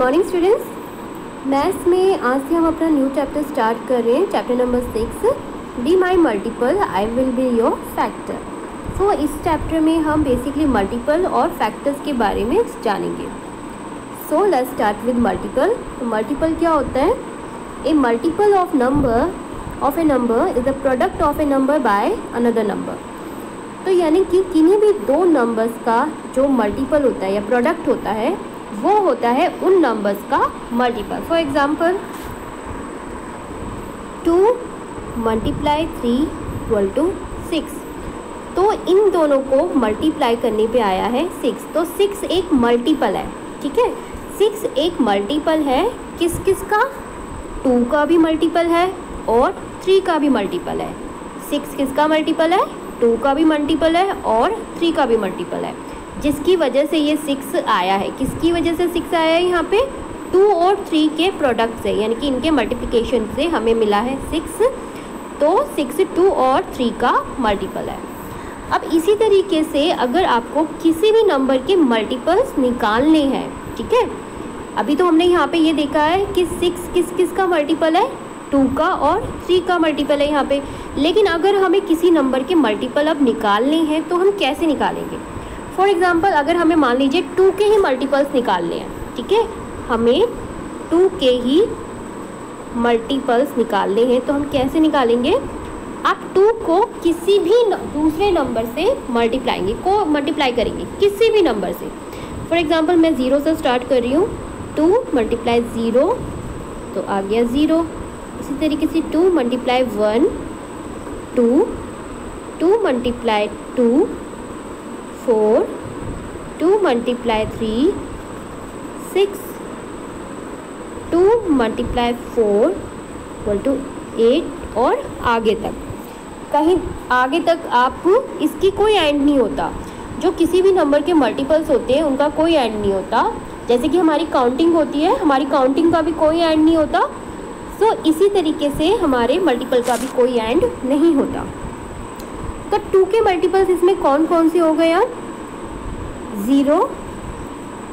Morning students. Maths में आज से हम अपना न्यू चैप्टर स्टार्ट कर रहे हैं, chapter number 6, be my multiple I will be your factor. So इस चैप्टर में हम बेसिकली मल्टीपल और फैक्टर्स के बारे में जानेंगे। So let's start with multiple. तो मल्टीपल क्या होता है? A multiple of a number is the product of a number by another number. तो यानी कि किन्हीं भी दो नंबर्स का जो मल्टीपल होता है या प्रोडक्ट होता है वो होता है उन नंबर्स का मल्टीपल। For example 2 × 3 = 6। तो इन दोनों को मल्टीप्लाई करने पे आया है 6। तो 6 एक मल्टीपल है, ठीक है। 6 एक मल्टीपल है किस किस का? 2 का भी मल्टीपल है और 3 का भी मल्टीपल है। 6 किसका मल्टीपल है? 2 का भी मल्टीपल है और 3 का भी मल्टीपल है, जिसकी वजह से ये 6 आया है। किसकी वजह से 6 आया है? यहाँ पे 2 और 3 के प्रोडक्ट से, यानी कि इनके मल्टीप्लिकेशन से हमें मिला है 6। तो 6 2 और 3 का मल्टीपल है। अब इसी तरीके से अगर आपको किसी भी नंबर के मल्टीपल्स निकालने हैं, ठीक है, अभी तो हमने यहाँ पे ये देखा है कि 6 किस किस का मल्टीपल है? 2 का और 3 का मल्टीपल है यहाँ पे। लेकिन अगर हमें किसी नंबर के मल्टीपल अब निकालने हैं तो हम कैसे निकालेंगे? फॉर एग्ज़ाम्पल अगर हमें मान लीजिए 2 के ही मल्टीपल्स निकालने हैं, ठीक है, हमें 2 के ही मल्टीपल्स निकालने हैं तो हम कैसे निकालेंगे? आप 2 को किसी भी दूसरे नंबर से मल्टीप्लाई करेंगे किसी भी नंबर से। फॉर एग्ज़ाम्पल मैं 0 से स्टार्ट कर रही हूँ। 2 × 0 तो आ गया 0। इसी तरीके से 2 × 1 2, 2 × 2 4, 2 × 3 6, 2 × 4 = 8 और आगे तक। कहीं आगे तक आप इसकी कोई एंड नहीं होता। जो किसी भी नंबर के मल्टीपल्स होते हैं उनका कोई एंड नहीं होता। जैसे कि हमारी काउंटिंग होती है, हमारी काउंटिंग का भी कोई एंड नहीं होता। सो इसी तरीके से हमारे मल्टीपल का भी कोई एंड नहीं होता। तो 2 के मल्टीपल्स इसमें कौन कौन से हो गए यार? 0,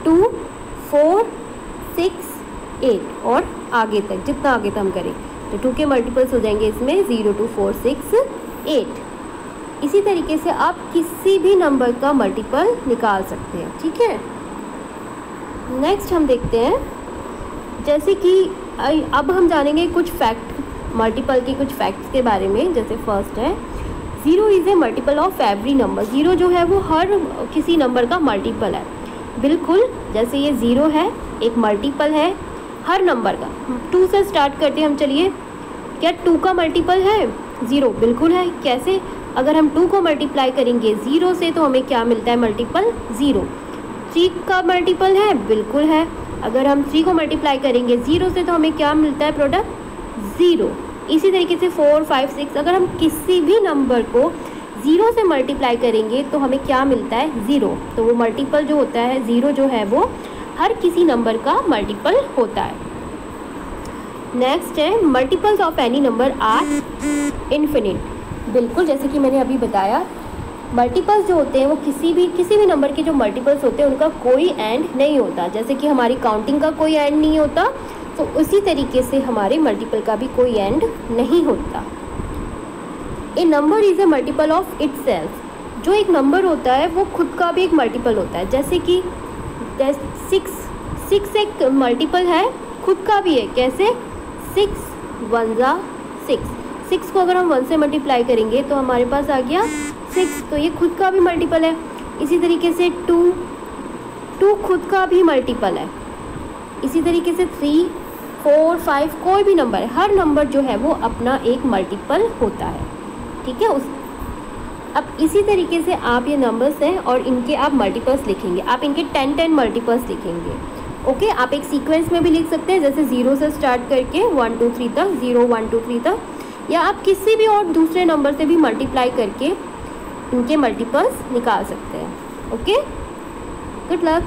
2, 4, 6, 8 और आगे तक, जितना आगे तक हम करें तो 2 के मल्टीपल्स हो जाएंगे इसमें 0, 2, 4, 6, 8। इसी तरीके से आप किसी भी नंबर का मल्टीपल निकाल सकते हैं, ठीक है। नेक्स्ट हम देखते हैं, जैसे कि अब हम जानेंगे कुछ फैक्ट, मल्टीपल के कुछ फैक्ट्स के बारे में। जैसे फर्स्ट है 0 is a multiple of every number. 0 जो है वो हर किसी नंबर का मल्टीपल है। बिल्कुल, जैसे ये 0 है एक मल्टीपल है हर नंबर का। 2 से स्टार्ट करते हैं हम। चलिए, क्या 2 का मल्टीपल है 0? बिल्कुल है। कैसे? अगर हम 2 को मल्टीप्लाई करेंगे 0 से तो हमें क्या मिलता है? मल्टीपल 0। 3 का मल्टीपल है? बिल्कुल है। अगर हम 3 को मल्टीप्लाई करेंगे 0 से तो हमें क्या मिलता है? प्रोडक्ट 0। इसी तरीके से 4, 5, 6 अगर हम किसी भी नंबर को 0 से मल्टीप्लाई करेंगे तो हमें क्या मिलता है? 0। तो वो मल्टीपल जो होता है 0 जो है वो हर किसी नंबर का मल्टीपल होता है। नेक्स्ट है multiples of any number are infinite. बिल्कुल, जैसे कि मैंने अभी बताया, मल्टीपल्स जो होते हैं वो किसी भी नंबर के जो मल्टीपल्स होते हैं उनका कोई एंड नहीं होता। जैसे कि हमारी काउंटिंग का कोई एंड नहीं होता, तो उसी तरीके से हमारे मल्टीपल का भी कोई एंड नहीं होता। A number is a multiple of itself. जो एक नंबर होता है वो खुद का भी एक मल्टीपल होता है। जैसे कि 6 एक मल्टीपल है, खुद का भी है। कैसे? 6 1 × 6। 6 को अगर हम 1 से मल्टीप्लाई करेंगे तो हमारे पास आ गया 6, तो ये खुद का भी मल्टीपल है। इसी तरीके से 2 खुद का भी मल्टीपल है। इसी तरीके से 3, 4, 5 कोई भी नंबर है, हर नंबर जो है वो अपना एक मल्टीपल होता है, ठीक है। अब इसी तरीके से आप ये नंबर्स हैं और इनके आप मल्टीपल्स लिखेंगे। आप इनके 10 मल्टीपल्स लिखेंगे, ओके। आप एक सीक्वेंस में भी लिख सकते हैं, जैसे 0 से स्टार्ट करके 1 2 3 तक, 0 1 2 3 तक, या आप किसी भी और दूसरे नंबर से भी मल्टीप्लाई करके इनके मल्टीपल्स निकाल सकते हैं, ओके। Good luck.